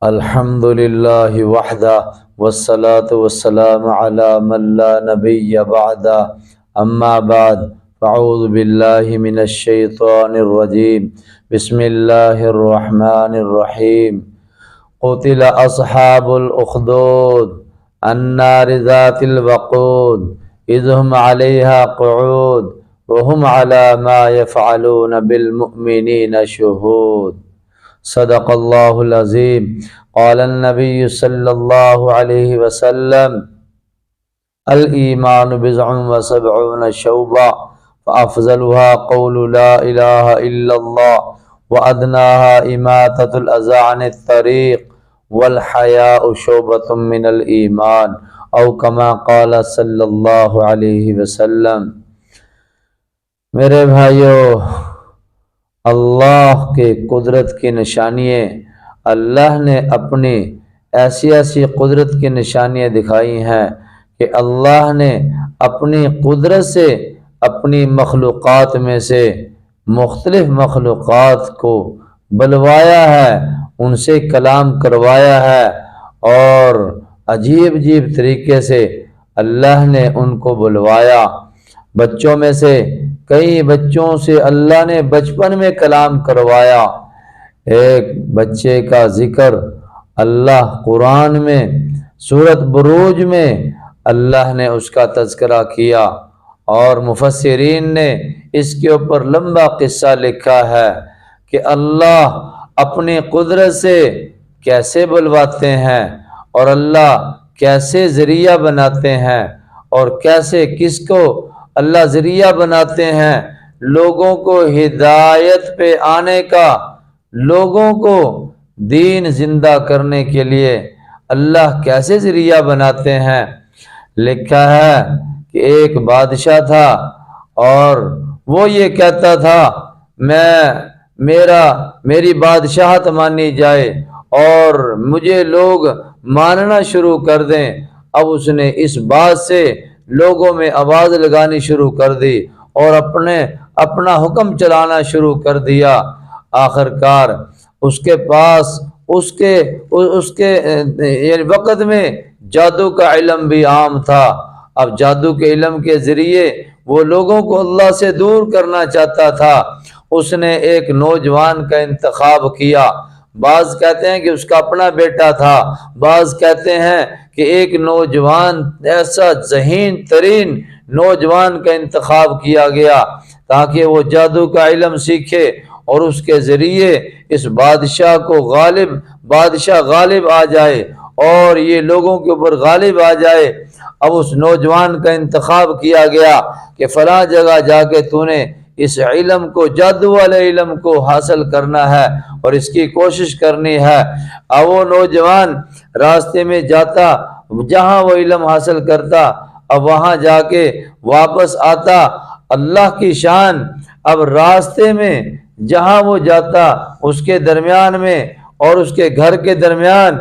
الحمد للہ وحدہ والصلاة والسلام علی من لا نبی بعدہ اما بعد فاعوذ باللہ من الشیطان الرجیم بسم اللہ الرحمن الرحیم قتل اصحاب الاخدود النار ذات الوقود اذ هم علیہا قعود وهم علی ما یفعلون بالمؤمنین شہود۔ صدق اللہ العظیم۔ قال النبی صلی اللہ علیہ وسلم الایمان بضع وسبعون شعبہ فافضلها قول لا الہ الا اللہ وادناها اماطۃ الاذی عن الطریق والحیاء شعبۃ من الایمان او کما قال صلی اللہ علیہ وسلم۔ میرے بھائیو، اللہ کے قدرت کی نشانیاں، اللہ نے اپنی ایسی قدرت کی نشانیاں دکھائی ہیں کہ اللہ نے اپنی قدرت سے اپنی مخلوقات میں سے مختلف مخلوقات کو بلوایا ہے، ان سے کلام کروایا ہے، اور عجیب طریقے سے اللہ نے ان کو بلوایا۔ بچوں میں سے کئی بچوں سے اللہ نے بچپن میں کلام کروایا۔ ایک بچے کا ذکر اللہ قرآن میں سورۃ بروج میں اللہ نے اس کا تذکرہ کیا، اور مفسرین نے اس کے اوپر لمبا قصہ لکھا ہے کہ اللہ اپنی قدرت سے کیسے بلواتے ہیں، اور اللہ کیسے ذریعہ بناتے ہیں، اور کیسے کس کو اللہ ذریعہ بناتے ہیں لوگوں کو ہدایت پہ آنے کا، لوگوں کو دین زندہ کرنے کے لیے اللہ کیسے ذریعہ بناتے ہیں۔ لکھا ہے کہ ایک بادشاہ تھا، اور وہ یہ کہتا تھا میری بادشاہت مانی جائے اور مجھے لوگ ماننا شروع کر دیں۔ اب اس نے اس بات سے لوگوں میں آواز لگانی شروع کر دی اور اپنا حکم چلانا شروع کر دیا۔ آخرکار اس کے پاس اس کے وقت میں جادو کا علم بھی عام تھا۔ اب جادو کے علم کے ذریعے وہ لوگوں کو اللہ سے دور کرنا چاہتا تھا۔ اس نے ایک نوجوان کا انتخاب کیا۔ بعض کہتے ہیں کہ اس کا اپنا بیٹا تھا، بعض کہتے ہیں کہ ایک نوجوان، ایسا ذہین ترین نوجوان کا انتخاب کیا گیا تاکہ وہ جادو کا علم سیکھے اور اس کے ذریعے اس بادشاہ غالب آ جائے اور یہ لوگوں کے اوپر غالب آ جائے۔ اب اس نوجوان کا انتخاب کیا گیا کہ فلاں جگہ جا کے تو نے اس علم کو، جادو والے علم کو حاصل کرنا ہے اور اس کی کوشش کرنی ہے۔ اب وہ نوجوان راستے میں جاتا، جہاں وہ علم حاصل کرتا، اب وہاں جا کے واپس آتا۔ اللہ کی شان، اب راستے میں جہاں وہ جاتا اس کے درمیان میں اور اس کے گھر کے درمیان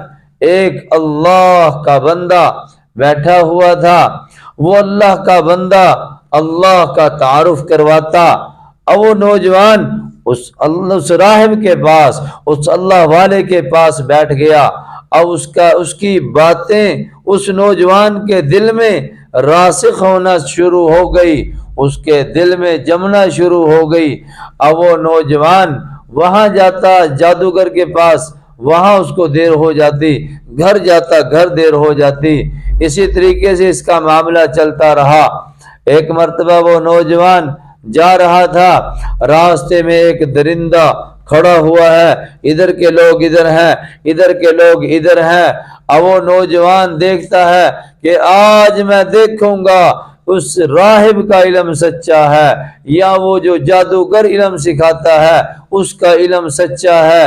ایک اللہ کا بندہ بیٹھا ہوا تھا۔ وہ اللہ کا بندہ اللہ کا تعارف کرواتا۔ اب وہ نوجوان اس راہب کے پاس، اس اللہ والے کے پاس بیٹھ گیا۔ اب اس کی باتیں اس نوجوان کے دل میں راسخ ہونا شروع ہو گئی، اس کے دل میں جمنا شروع ہو گئی۔ اب وہ نوجوان وہاں جاتا جادوگر کے پاس، وہاں اس کو دیر ہو جاتی، گھر جاتا گھر دیر ہو جاتی۔ اسی طریقے سے اس کا معاملہ چلتا رہا۔ ایک مرتبہ وہ نوجوان جا رہا تھا، راستے میں ایک درندہ کھڑا ہوا ہے، ادھر کے لوگ ادھر ہیں، ادھر کے لوگ ادھر ہیں۔ اب وہ نوجوان دیکھتا ہے کہ آج میں دیکھوں گا اس راہب کا علم سچا ہے یا وہ جو جادوگر علم سکھاتا ہے اس کا علم سچا ہے۔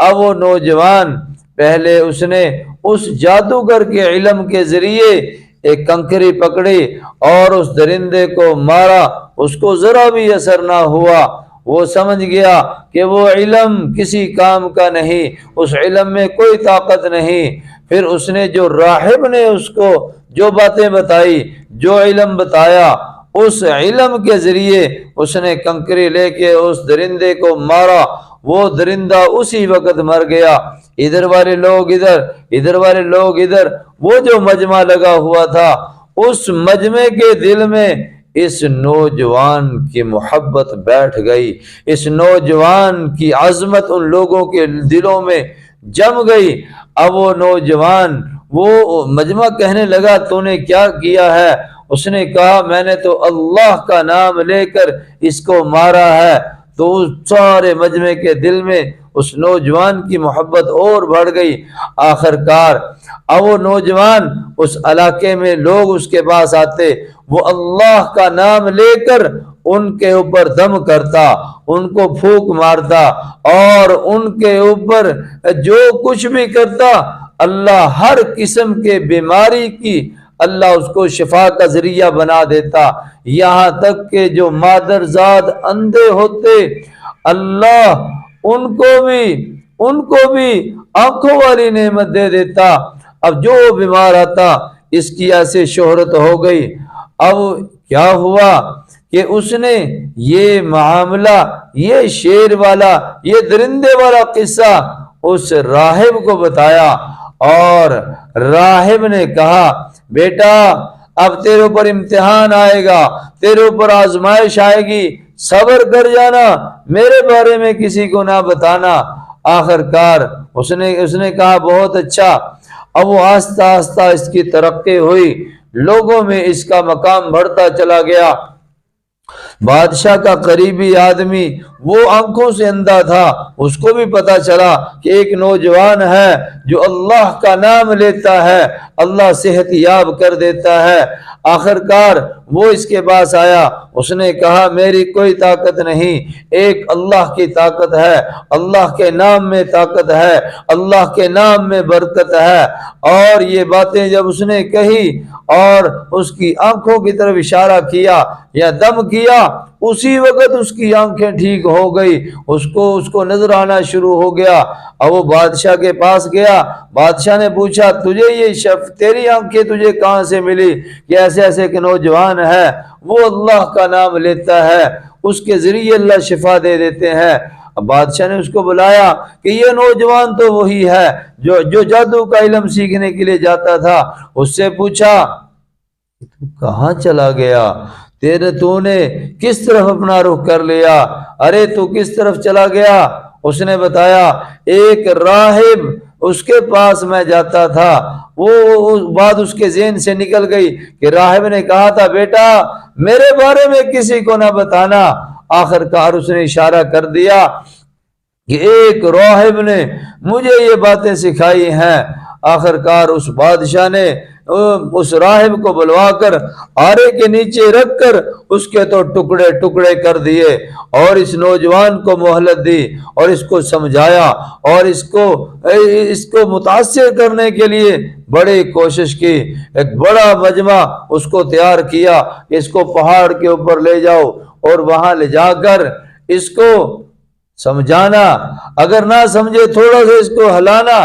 اب وہ نوجوان پہلے اس نے اس جادوگر کے علم کے ذریعے ایک کنکری پکڑی اور اس درندے کو مارا، اس کو ذرا بھی اثر نہ ہوا۔ وہ سمجھ گیا کہ وہ علم کسی کام کا نہیں، اس علم میں کوئی طاقت نہیں۔ پھر اس نے جو راہب نے اس کو جو باتیں بتائی، جو علم بتایا، اس علم کے ذریعے اس نے کنکری لے کے اس درندے کو مارا، وہ درندہ اسی وقت مر گیا۔ ادھر والے لوگ ادھر، ادھر والے لوگ ادھر، وہ جو مجمع لگا ہوا تھا اس مجمع کے دل میں اس نوجوان کی محبت بیٹھ گئی، اس نوجوان کی عظمت ان لوگوں کے دلوں میں جم گئی۔ اب وہ نوجوان وہ مجمع کہنے لگا تو نے کیا کیا ہے؟ اس نے کہا میں نے تو اللہ کا نام لے کر اس کو مارا ہے۔ تو اس سارے مجمع کے دل میں اس نوجوان کی محبت اور بڑھ گئی۔ آخر کار اب وہ نوجوان اس علاقے میں لوگ اس کے پاس آتے، وہ اللہ کا نام لے کر ان کے اوپر دم کرتا، ان کو پھونک مارتا اور ان کے اوپر جو کچھ بھی کرتا، اللہ ہر قسم کے بیماری کی اللہ اس کو شفا کا ذریعہ بنا دیتا۔ یہاں تک کہ جو مادرزاد اندھے ہوتے اللہ ان کو بھی آنکھوں والی نعمت دے دیتا۔ اب جو بیمار آتا اس کی ایسے شہرت ہو گئی۔ اب کیا ہوا کہ اس نے یہ معاملہ، یہ شیر والا، یہ درندے والا قصہ اس راہب کو بتایا، اور راہب نے کہا بیٹا اب تیرے اوپر امتحان آئے گا، تیرے اوپر آزمائش آئے گی، صبر کر جانا، میرے بارے میں کسی کو نہ بتانا۔ آخر کار اس نے کہا بہت اچھا۔ اب وہ آہستہ آہستہ اس کی ترقی ہوئی، لوگوں میں اس کا مقام بڑھتا چلا گیا۔ بادشاہ کا قریبی آدمی وہ آنکھوں سے اندھا تھا، اس کو بھی پتا چلا کہ ایک نوجوان ہے جو اللہ کا نام لیتا ہے، اللہ صحت یاب کر دیتا ہے۔ آخر کار وہ اس کے پاس آیا، اس نے کہا میری کوئی طاقت نہیں، ایک اللہ کی طاقت ہے، اللہ کے نام میں طاقت ہے، اللہ کے نام میں برکت ہے۔ اور یہ باتیں جب اس نے کہی اور اس کی آنکھوں کی طرف اشارہ کیا یا دم کیا، اسی وقت اس کی آنکھیں ٹھیک ہو گئی، اس کو نظر آنا شروع ہو گیا۔ اب وہ بادشاہ کے پاس گیا، بادشاہ نے پوچھا تجھے یہ تیری آنکھیں تجھے کہاں سے ملی؟ کہ ایسے ایسے ایک نوجوان ہے، وہ اللہ کا نام لیتا ہے، اس کے ذریعے اللہ شفا دے دیتے ہیں۔ اب بادشاہ نے اس کو بلایا کہ یہ نوجوان تو وہی ہے جو جادو کا علم سیکھنے کے لیے جاتا تھا۔ اس سے پوچھا تو کہاں چلا گیا؟ تو نے کس طرف اپنا رخ کر لیا؟ ارے تو کس طرف چلا گیا؟ اس نے بتایا ایک راہب اس کے پاس میں جاتا تھا۔ وہ بات اس کے ذہن سے نکل گئی کہ راہب نے کہا تھا بیٹا میرے بارے میں کسی کو نہ بتانا۔ آخر کار اس نے اشارہ کر دیا کہ ایک راہب نے مجھے یہ باتیں سکھائی ہیں۔ آخر کار اس بادشاہ نے اس راہب کو بلوا کر آرے کے نیچے رکھ کر اس کے تو ٹکڑے ٹکڑے کر دیے، اور اس نوجوان کو مہلت دی اور اس کو سمجھایا اور اس کو متاثر کرنے کے لیے بڑی کوشش کی۔ ایک بڑا مجمع اس کو تیار کیا کہ اس کو پہاڑ کے اوپر لے جاؤ اور وہاں لے جا کر اس کو سمجھانا، اگر نہ سمجھے تھوڑا سا اس کو ہلانا،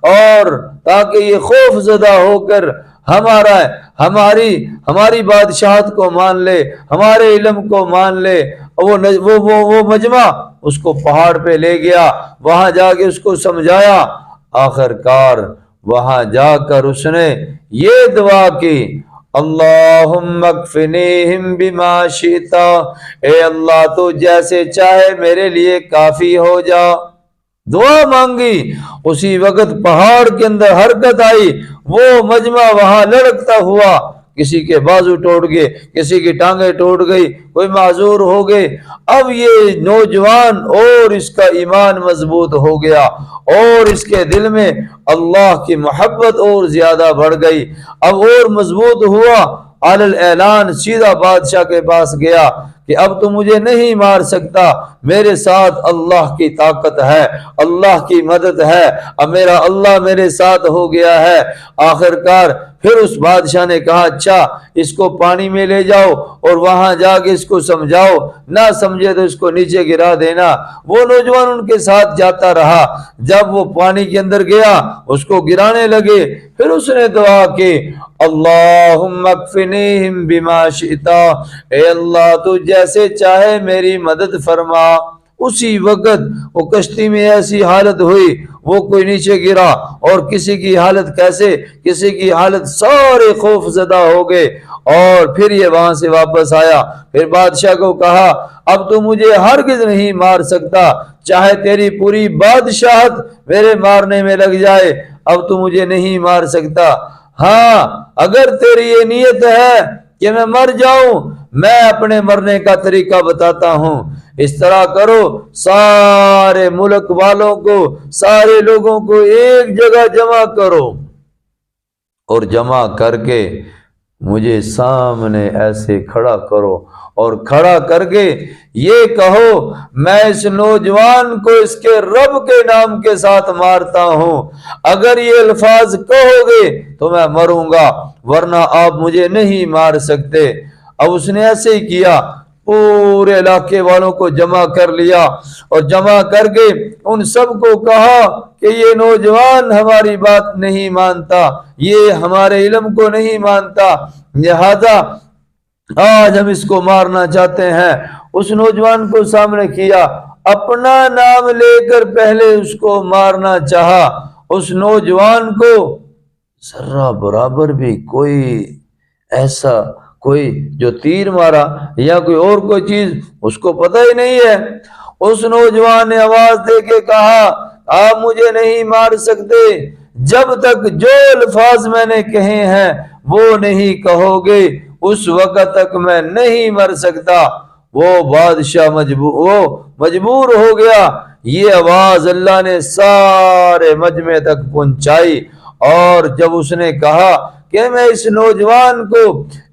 اور تاکہ یہ خوف زدہ ہو کر ہماری بادشاہت کو مان لے، ہمارے علم کو مان لے۔ وہ مجمع اس کو پہاڑ پہ لے گیا، وہاں جا کے اس کو سمجھایا۔ آخر کار وہاں جا کر اس نے یہ دعا کی اللہم اکفنیہم بما شئت، اے اللہ تو جیسے چاہے میرے لیے کافی ہو جا۔ دعا مانگی، اسی وقت پہاڑ کے اندر حرکت آئی، وہ مجمع وہاں لڑکتا ہوا، کسی کے بازو ٹوٹ گئے، کسی کی ٹانگیں ٹوٹ گئی، کوئی معذور ہو گئے۔ اب یہ نوجوان اور اس کا ایمان مضبوط ہو گیا اور اس کے دل میں اللہ کی محبت اور زیادہ بڑھ گئی، اب اور مضبوط ہوا۔ علی الاعلان سیدھا بادشاہ کے پاس گیا کہ اب تو مجھے نہیں مار سکتا، میرے ساتھ اللہ کی طاقت ہے، اللہ کی مدد ہے، اب میرا اللہ میرے ساتھ ہو گیا ہے۔ آخرکار پھر اس بادشاہ نے کہا اچھا اس کو پانی میں لے جاؤ اور وہاں جا کے اس کو سمجھاؤ، نہ سمجھے تو اس کو نیچے گرا دینا۔ وہ نوجوان ان کے ساتھ جاتا رہا، جب وہ پانی کے اندر گیا اس کو گرانے لگے، پھر اس نے دعا کی اللہم اکفنیہم بما شئت، اے اللہ تو جیسے چاہے میری مدد فرما۔ اسی وقت وہ کشتی میں ایسی حالت ہوئی، وہ کوئی نیچے گرا اور کسی کی حالت کیسے، کسی کی حالت سارے خوف زدہ ہو گئے، اور پھر یہ وہاں سے واپس آیا۔ پھر بادشاہ کو کہا اب تو مجھے ہرگز نہیں مار سکتا، چاہے تیری پوری بادشاہت میرے مارنے میں لگ جائے، اب تو مجھے نہیں مار سکتا۔ ہاں اگر تیری یہ نیت ہے کہ میں مر جاؤں، میں اپنے مرنے کا طریقہ بتاتا ہوں۔ اس طرح کرو، سارے ملک والوں کو، سارے لوگوں کو ایک جگہ جمع کرو، اور جمع کر کے مجھے سامنے ایسے کھڑا کرو، اور کھڑا کر کے یہ کہو میں اس نوجوان کو اس کے رب کے نام کے ساتھ مارتا ہوں، اگر یہ الفاظ کہو گے تو میں مروں گا، ورنہ آپ مجھے نہیں مار سکتے۔ اب اس نے ایسے ہی کیا، پورے علاقے والوں کو جمع کر لیا، اور جمع کر کے ان سب کو کہا کہ یہ نوجوان ہماری بات نہیں مانتا، یہ ہمارے علم کو نہیں مانتا، لہذا آج ہم اس کو مارنا چاہتے ہیں۔ اس نوجوان کو سامنے کیا، اپنا نام لے کر پہلے اس کو مارنا چاہا۔ اس نوجوان کو ذرہ برابر بھی کوئی ایسا کوئی جو تیر مارا یا کوئی اور کوئی چیز اس کو پتہ ہی نہیں ہے۔ اس نوجوان نے آواز دے کے کہا آپ مجھے نہیں مار سکتے جب تک جو الفاظ میں نے کہے ہیں وہ نہیں کہو گے، اس وقت تک میں نہیں مر سکتا۔ وہ بادشاہ مجبور ہو گیا۔ یہ آواز اللہ نے سارے مجمع تک پہنچائی، اور جب اس نے کہا کہ میں اس نوجوان کو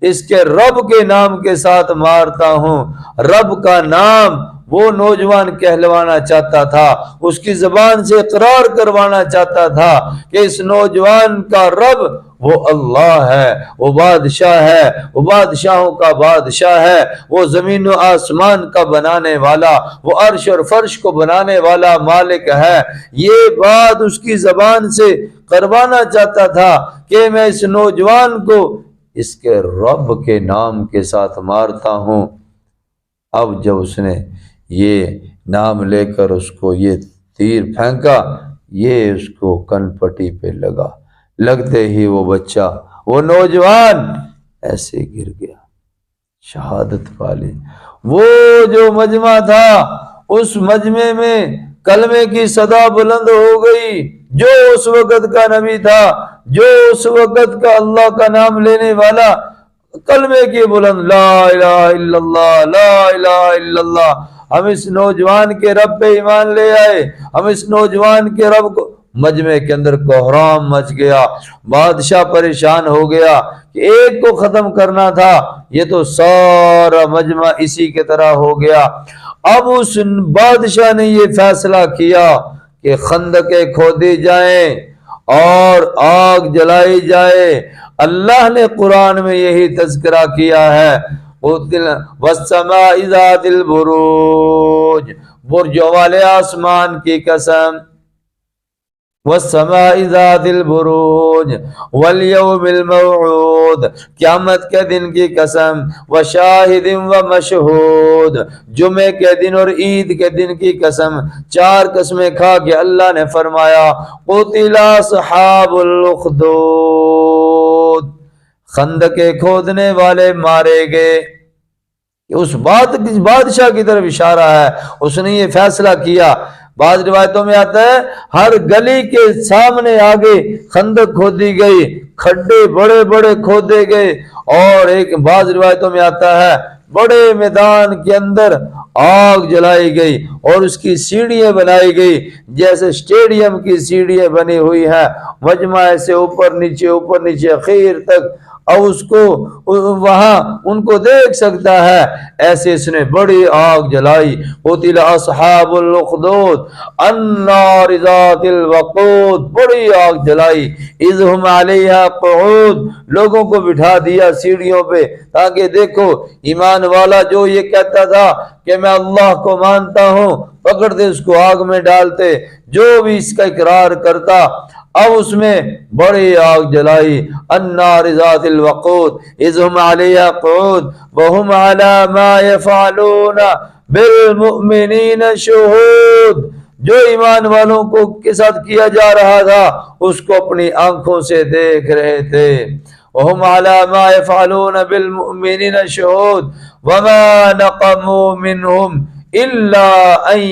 اس کے رب کے نام کے ساتھ مارتا ہوں، رب کا نام وہ نوجوان کہلوانا چاہتا تھا، اس کی زبان سے اقرار کروانا چاہتا تھا کہ اس نوجوان کا رب وہ اللہ ہے، وہ بادشاہ ہے، وہ بادشاہوں کا بادشاہ ہے، وہ زمین و آسمان کا بنانے والا، وہ عرش اور فرش کو بنانے والا مالک ہے۔ یہ بات اس کی زبان سے کروانا چاہتا تھا کہ میں اس نوجوان کو اس کے رب کے نام کے ساتھ مارتا ہوں۔ اب جب اس نے یہ نام لے کر اس کو یہ تیر پھینکا، یہ اس کو کن پٹی پہ لگا، لگتے ہی وہ بچہ، وہ نوجوان ایسے گر گیا، شہادت پالی۔ وہ جو مجمع تھا اس مجمع میں کلمے کی صدا بلند ہو گئی، جو اس وقت کا نبی تھا، جو اس وقت کا اللہ کا نام لینے والا، کلمے کی بلند لا الہ الا اللہ، لا الہ الا اللہ۔ ہم اس نوجوان کے رب پہ ایمان لے آئے، ہم اس نوجوان کے رب کو، مجمع کے اندر کوہرام مچ گیا، بادشاہ پریشان ہو گیا کہ ایک کو ختم کرنا تھا، یہ تو سارا مجمع اسی کے طرح ہو گیا۔ اب اس بادشاہ نے یہ فیصلہ کیا کہ خندقیں کھودی جائیں اور آگ جلائی جائے۔ اللہ نے قرآن میں یہی تذکرہ کیا ہے، وَالسَّمَاءِ ذَاتِ الْبُرُوجِ، برجوں والے آسمان کی قسم، وَالسَّمَاءِ ذَاتِ الْبُرُوجِ وَالْيَوْمِ الْمَوْعُودِ، قیامت کے دن کی قسم، وَشَاهِدٍ وَمَشْهُودٍ، جمعے کے دن اور عید کے دن کی قسم۔ چار قسمیں کھا کے اللہ نے فرمایا قُتِلَ أَصْحَابُ الْأُخْدُودِ، خندقیں کھودنے والے مارے گئے۔ اس بادشاہ کی طرف اشارہ ہے، اس نے یہ فیصلہ کیا۔ بعض روایتوں میں آتا ہے ہر گلی کے سامنے آگے خندق کھودی گئی، کھڈے بڑے بڑے کھودے گئے، اور ایک بعض روایتوں میں آتا ہے بڑے میدان کے اندر آگ جلائی گئی اور اس کی سیڑھیاں بنائی گئی، جیسے سٹیڈیم کی سیڑھیاں بنی ہوئی ہیں، مجمع سے اوپر نیچے اخیر تک اور اس کو وہاں ان کو دیکھ سکتا ہے، ایسے اس نے بڑی آگ جلائی۔ قتل اصحاب الاخدود النار ذات الوقود، بڑی آگ جلائی۔ اذ ہم علیہا قعود، لوگوں کو بٹھا دیا سیڑھیوں پہ تاکہ دیکھو ایمان والا جو یہ کہتا تھا کہ میں اللہ کو مانتا ہوں، پکڑتے اس کو آگ میں ڈالتے، جو بھی اس کا اقرار کرتا۔ اب اس میں بڑی آگ جلائی، النار ذات الوقود اذ ہم علیہا قعود وہم علی ما یفعلون بالمؤمنین شہود، جو ایمان والوں کو کے ساتھ کیا جا رہا تھا اس کو اپنی آنکھوں سے دیکھ رہے تھے۔ وہم علی ما یفعلون بالمؤمنین شہود وما نقموا منہم الا ان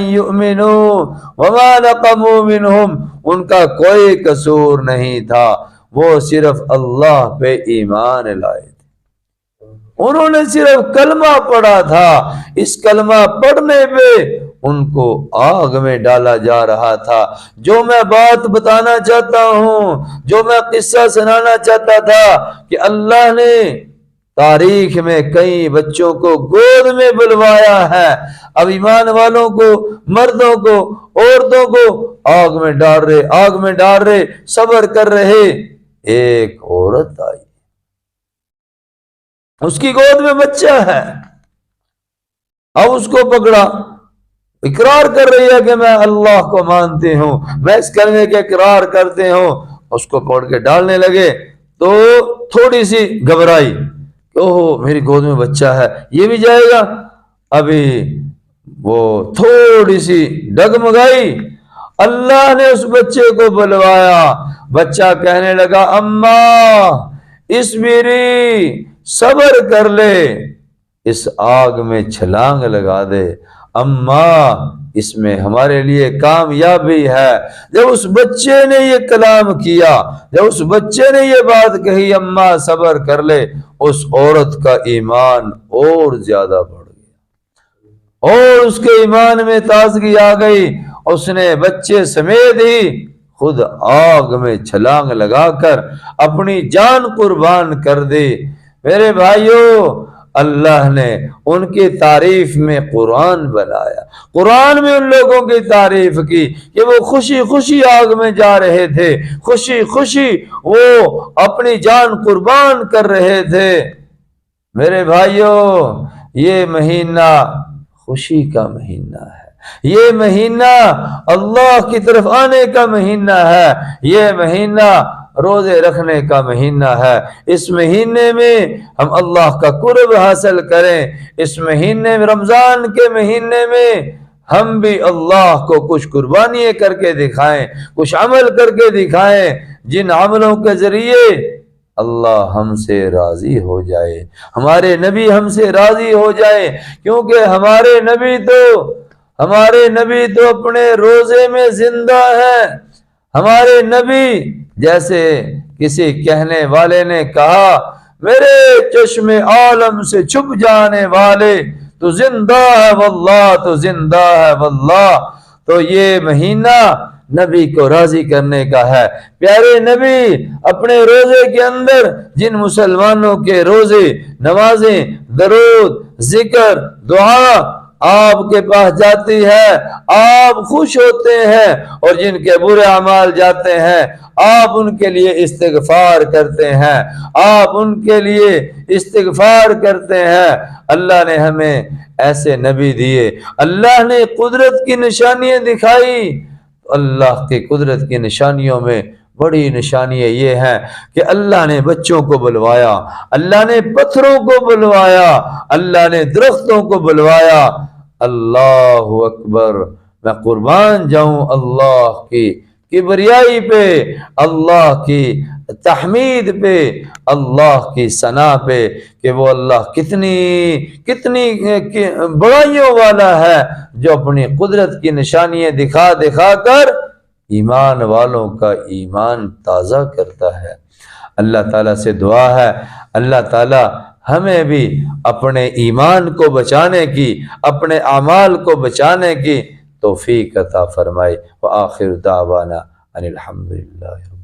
یؤمنوا وما نقموا منہم، ان کا کوئی قصور نہیں تھا، وہ صرف اللہ پہ ایمان لائے تھے، انہوں نے صرف کلمہ پڑھا تھا، اس کلمہ پڑھنے پہ ان کو آگ میں ڈالا جا رہا تھا۔ جو میں بات بتانا چاہتا ہوں، جو میں قصہ سنانا چاہتا تھا کہ اللہ نے تاریخ میں کئی بچوں کو گود میں بلوایا ہے، اب ایمان والوں کو، مردوں کو، عورتوں کو آگ میں ڈال رہے صبر کر رہے۔ ایک عورت آئی، اس کی گود میں بچہ ہے، اب اس کو پکڑا، اقرار کر رہی ہے کہ میں اللہ کو مانتے ہوں، میں اس کلمے کے اقرار کرتے ہوں، اس کو پکڑ کے ڈالنے لگے تو تھوڑی سی گھبرائی، اوہ میری گود میں بچہ ہے، یہ بھی جائے گا؟ ابھی وہ تھوڑی سی ڈگمگائی، اللہ نے اس بچے کو بلوایا، بچہ کہنے لگا اماں اصبری، صبر کر لے، اس آگ میں چھلانگ لگا دے، اماں اس میں ہمارے لیے کامیابی ہے۔ جب اس بچے نے یہ کلام کیا، جب اس بچے نے یہ بات کہی اماں صبر کر لے، اس عورت کا ایمان اور زیادہ بڑھ گیا اور اس کے ایمان میں تازگی آ گئی، اس نے بچے سمیت ہی خود آگ میں چھلانگ لگا کر اپنی جان قربان کر دی۔ میرے بھائیوں، اللہ نے ان کی تعریف میں قرآن بنایا، قرآن میں ان لوگوں کی تعریف کی کہ وہ خوشی خوشی آگ میں جا رہے تھے، خوشی خوشی وہ اپنی جان قربان کر رہے تھے۔ میرے بھائیوں، یہ مہینہ خوشی کا مہینہ ہے، یہ مہینہ اللہ کی طرف آنے کا مہینہ ہے، یہ مہینہ روزے رکھنے کا مہینہ ہے۔ اس مہینے میں ہم اللہ کا قرب حاصل کریں، اس مہینے میں، رمضان کے مہینے میں ہم بھی اللہ کو کچھ قربانیاں کر کے دکھائیں، کچھ عمل کر کے دکھائیں، جن عملوں کے ذریعے اللہ ہم سے راضی ہو جائے، ہمارے نبی ہم سے راضی ہو جائے، کیونکہ ہمارے نبی تو اپنے روزے میں زندہ ہیں۔ ہمارے نبی، جیسے کسی کہنے والے نے کہا، میرے چشم عالم سے چھپ جانے والے تو زندہ ہے واللہ، تو زندہ ہے واللہ۔ تو یہ مہینہ نبی کو راضی کرنے کا ہے۔ پیارے نبی اپنے روزے کے اندر جن مسلمانوں کے روزے، نمازیں، درود، ذکر، دعا آپ کے پاس جاتی ہے، آپ خوش ہوتے ہیں، اور جن کے برے اعمال جاتے ہیں آپ ان کے لیے استغفار کرتے ہیں، آپ ان کے لیے استغفار کرتے ہیں۔ اللہ نے ہمیں ایسے نبی دیے، اللہ نے قدرت کی نشانیاں دکھائی۔ اللہ کی قدرت کی نشانیوں میں بڑی نشانیاں یہ ہیں کہ اللہ نے بچوں کو بلوایا، اللہ نے پتھروں کو بلوایا، اللہ نے درختوں کو بلوایا۔ اللہ اکبر، میں قربان جاؤں اللہ کی کبریائی پہ، اللہ کی تحمید پہ، اللہ کی ثنا پہ کہ وہ اللہ کتنی بڑائیوں والا ہے، جو اپنی قدرت کی نشانیاں دکھا کر ایمان والوں کا ایمان تازہ کرتا ہے۔ اللہ تعالیٰ سے دعا ہے، اللہ تعالیٰ ہمیں بھی اپنے ایمان کو بچانے کی، اپنے اعمال کو بچانے کی توفیق عطا فرمائے۔ وآخر دعوانا ان الحمد للہ۔